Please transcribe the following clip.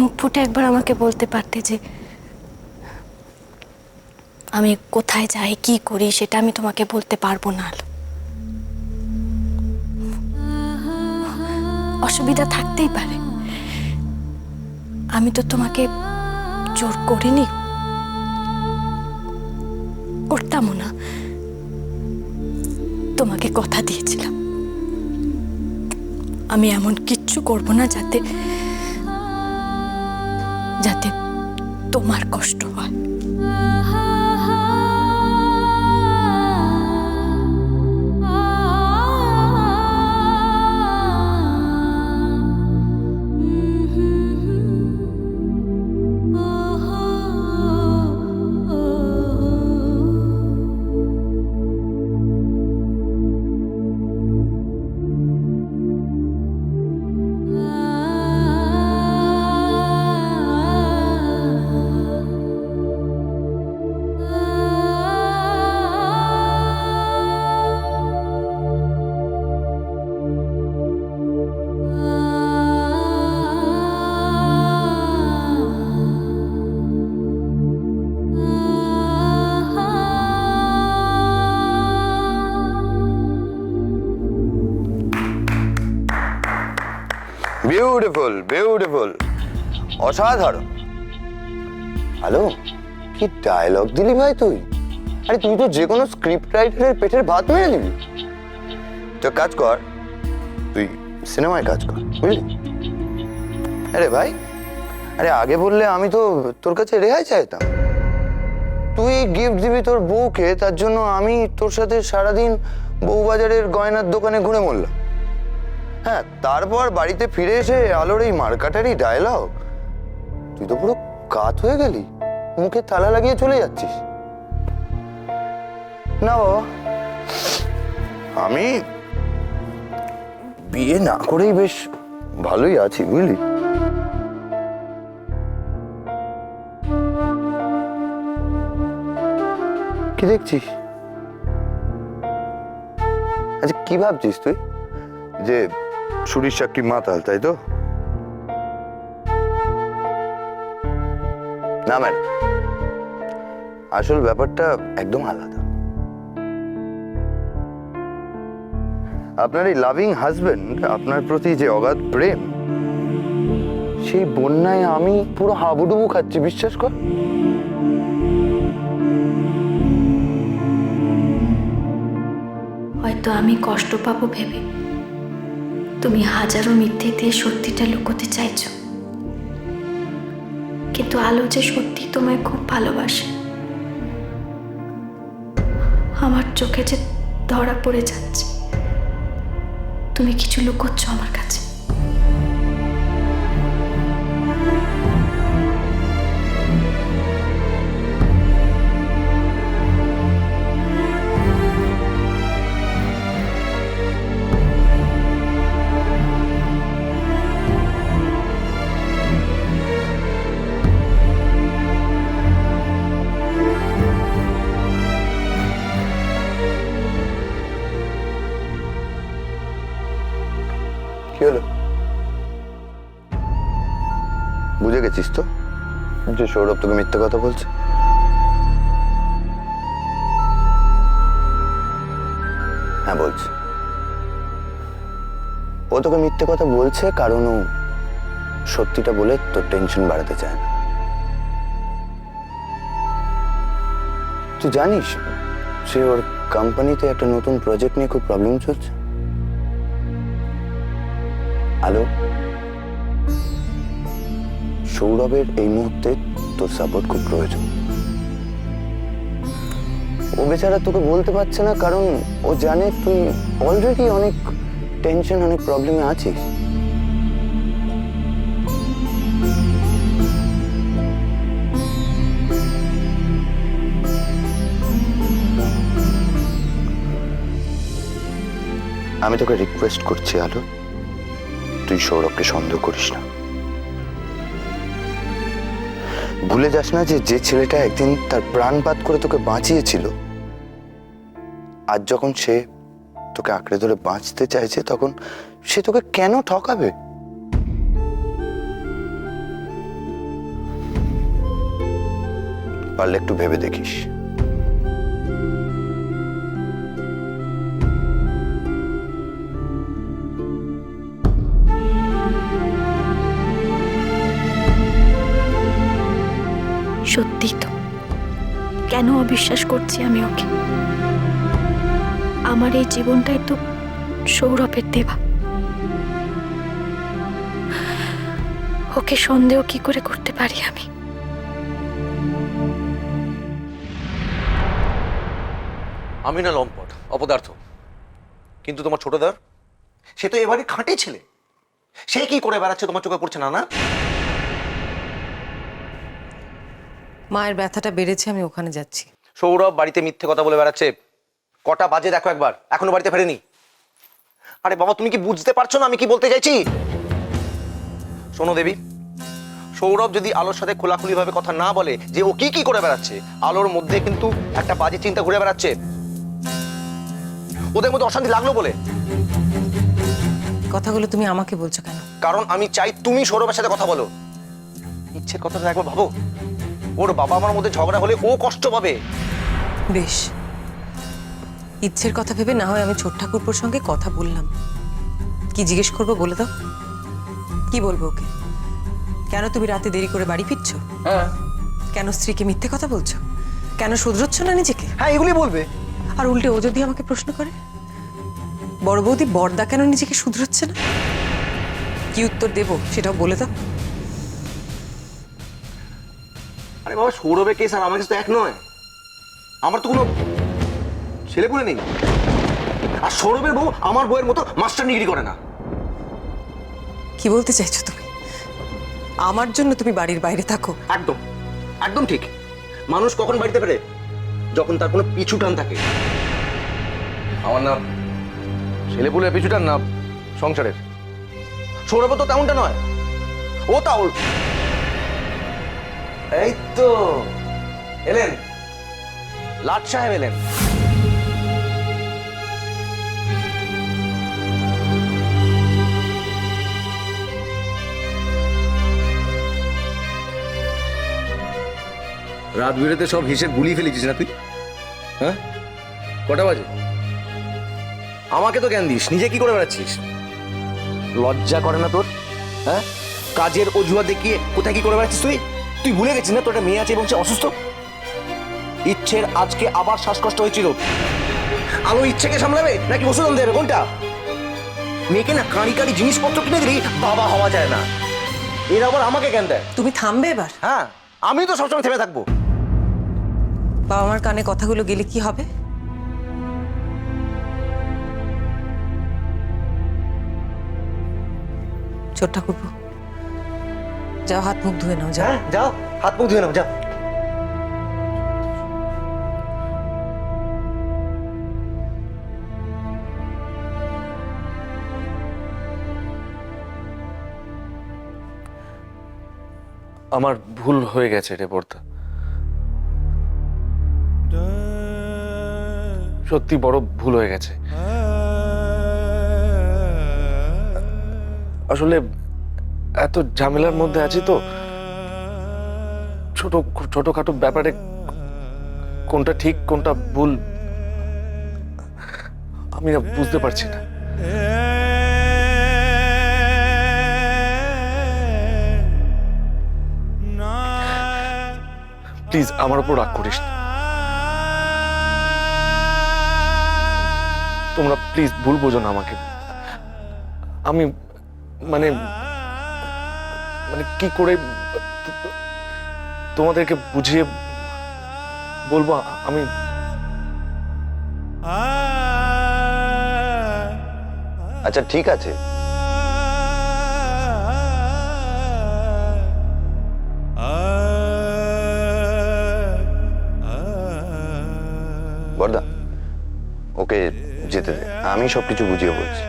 মুখ ফুটে একবার আমাকে বলতে পারতে যে আমি কোথায় যাই, কি করি, সেটা আমি তোমাকে বলতে পারবো না। অসুবিধা থাকতেই পারে, আমি তো তোমাকে জোর করিনি, করতামও না। তোমাকে কথা দিয়েছিলাম আমি এমন কিচ্ছু করব না যাতে যাতে তোমার কষ্ট হয়। বিউটিফুল বিউটিফুল, অসাধারণ। হ্যালো, কি ডায়লগ দিলি ভাই তুই! আরে তুই তো যে কোনো স্ক্রিপ্ট রাইটারের পেটের ভাত মেরে দিবি। তো কাজ কর, তুই সিনেমায় কাজ কর, বুঝলি? আরে ভাই, আরে আগে বললে আমি তো তোর কাছে রেহাই চাইতাম। তুই গিফট দিবি তোর বউকে, তার জন্য আমি তোর সাথে সারাদিন বউবাজারের গয়নার দোকানে ঘুরে মরলাম। হ্যাঁ, তারপর বাড়িতে ফিরে এসে আলোর এই মার্কাটারি ডায়লগ, তুই তো পুরো কাত হয়ে গেলি, মুখে তালা লাগিয়ে চলে যাচ্ছিস। না বাবা, আমি বিয়ে না করেই বেশ ভালোই আছি, বুঝলি? কি দেখছিস? আচ্ছা, কি ভাবছিস তুই? যে ছুরির সাক্ষী মাতাল, তাই তো? না ম্যাডাম, আসল ব্যাপারটা একদম আলাদা। আপনার এই লাভিং হাজবেন্ড, আপনার প্রতি যে অগাধ প্রেম, সেই বন্যায় আমি পুরো হাবুডুবু খাচ্ছি, বিশ্বাস কর। হয়তো আমি কষ্ট পাবো ভেবে তুমি হাজারো মিথ্যে দিয়ে সত্যিটা লুকোতে চাইছো, কিন্তু আলো যে সত্যি তোমায় খুব ভালোবাসে, আমার চোখে যে ধরা পড়ে যাচ্ছে তুমি কিছু লুকোচ্ছ আমার কাছে। কি হলো? বুঝে গেছিস তো যে সৌরভ তোকে মিথ্যে কথা বলছে? হ্যাঁ, বলছে। ও তোকে মিথ্যে কথা বলছে কারণ ও সত্যিটা বলে তোর টেনশন বাড়াতে চায় না। তুই জানিস সে ওর কোম্পানিতে একটা নতুন প্রজেক্ট নিয়ে খুব প্রবলেম চলছে। আলো, সৌরভের এই মুহূর্তে তোর সাপোর্ট খুব প্রয়োজন। ও বেচারা তোকে বলতে পারছে না কারণ ও জানে তুই অলরেডি অনেক টেনশন, অনেক প্রবলেমে আছিস। আমি তোকে রিকোয়েস্ট করছি আলো, তুই সৌরভকে সন্দেহ করিস না। ভুলে যাস না যে যে ছেলেটা একদিন তার প্রাণপাত করে তোকে বাঁচিয়েছিল, আজ যখন সে তোকে আঁকড়ে ধরে বাঁচতে চাইছে, তখন সে তোকে কেন ঠকাবে? পারলে একটু ভেবে দেখিস। সত্যি তো, কেন অবিশ্বাস করছি আমি ওকে? আমার এই জীবনটাই তো সৌরভের দেওয়া। ওকে সন্দেহ কি করে করতে পারি আমি? আমি না লম্পট অপদার্থ, কিন্তু তোমার ছোটদার সে তো এবারে খাঁটি ছেলে। সে কি করে বেড়াচ্ছে তোমার চোখে পড়ছে না? না মায়ের ব্যথাটা বেড়েছে, আমি ওখানে যাচ্ছি। সৌরভ বাড়িতে মিথ্যে কথা বলে বেড়াচ্ছে। কটা বাজে দেখো একবার, এখনো বাড়িতে ফেরেনি। আরে বাবা, তুমি কি বুঝতে পারছো না আমি কি বলতে চাইছি? শোনো দেবী, সৌরভ যদি আলোর সাথে খোলাখুলি ভাবে কথা না বলে যে ও কি কি করে বেড়াচ্ছে, আলোর মধ্যে কিন্তু একটা বাজে চিন্তা ঘুরে বেড়াচ্ছে। ওদের মধ্যে অশান্তি লাগলো বলে। কথাগুলো তুমি আমাকে বলছো কেন? কারণ আমি চাই তুমি সৌরভের সাথে কথা বলো। ইচ্ছের কথাটা একবার ভাবো। ওর বাবা মার মধ্যে ঝগড়া হলে ও কষ্ট পাবে। বেশ, ইচ্ছের কথা ভেবে না হয় আমি ছোট ঠাকুরপুর সঙ্গে কথা বললাম। কি জিজ্ঞেস করবো বলে দাও। কি বলবো ওকে? কেন তুমি রাতে দেরি করে বাড়ি ফিরছো? হ্যাঁ কেন স্ত্রীকে মিথ্যে কথা বলছো? কেন শুধরোচ্ছ না নিজেকে? হ্যাঁ, এগুলি বলবে। আর উল্টে ও যদি আমাকে প্রশ্ন করে, বড় বৌদি বড়দা কেন নিজেকে শুধরোচ্ছে না, কি উত্তর দেবো সেটাও বলে দাও। আরে বাবা, সৌরভের কেস আর আমার কেস তো এক নয়। আমার তো কোনো ছেলেপুলে নেই। আর সৌরভের বউ আমার বউয়ের মতো মাস্টার ডিগ্রি করে না। কি বলতে চাইছো তুমি? আমার জন্য তুমি বাড়ির বাইরে থাকো? একদম একদম ঠিক। মানুষ কখন বাড়িতে ফেরে? যখন তার কোনো পিছু টান থাকে। আমার না ছেলেপুলের পিছু টান, না সংসারের। সৌরভ তো তেমনটা নয়, ও তাহল। এই তো এলেন, লাট সাহেব এলেন। রাত বিরেতে সব হিসেব গুলিয়ে ফেলেছিস না তুই? হ্যাঁ, কটা বাজে? আমাকে তো জ্ঞান দিস, নিজে কি করে বেড়াচ্ছিস? লজ্জা করে না তোর? হ্যাঁ, কাজের অজুহাত দেখিয়ে কোথায় কি করে বেড়াচ্ছিস তুই? তুই ভুলে গেছিস না তোর একটা মেয়ে আছে এবং সে অসুস্থ? ইচ্ছের আজকে আবার শ্বাসকষ্ট হয়েছিল। আলো ইচ্ছেকে সামলাবে নাকি ওষুধ আনতে দেবে, কোনটা? মেয়েকে না কাঁড়ি কাঁড়ি জিনিসপত্র কিনে দিলেই বাবা হওয়া যায় না। এর আবার আমাকে জ্ঞান দেয়। তুমি থামবে এবার? হ্যাঁ, আমি তো সবসময় থেমে থাকবো। বাবা মার কানে কথাগুলো গেলে কি হবে? ছোট ঠাকুরপো, যাও হাত মুখ ধুয়ে নাও, যাও। হ্যাঁ যাও, হাত মুখ ধুয়ে নাও, যাও। আমার ভুল হয়ে গেছে রে বর্দা, সত্যি বড় ভুল হয়ে গেছে। আসলে এত ঝামেলার মধ্যে আছি তো, ছোটখাটো ব্যাপারে কোনটা ঠিক কোনটা ভুল আমি না বুঝতে পারছি না। প্লিজ আমার উপর রাগ করিস না। তোমরা প্লিজ ভুল বোঝো না আমাকে। আমি মানে মানে কি করে তোমাদেরকে বুঝিয়ে বলবো? আমি আচ্ছা ঠিক আছে, বর্দা ওকে যেতে দে, আমি সবকিছু বুঝিয়ে বলছি।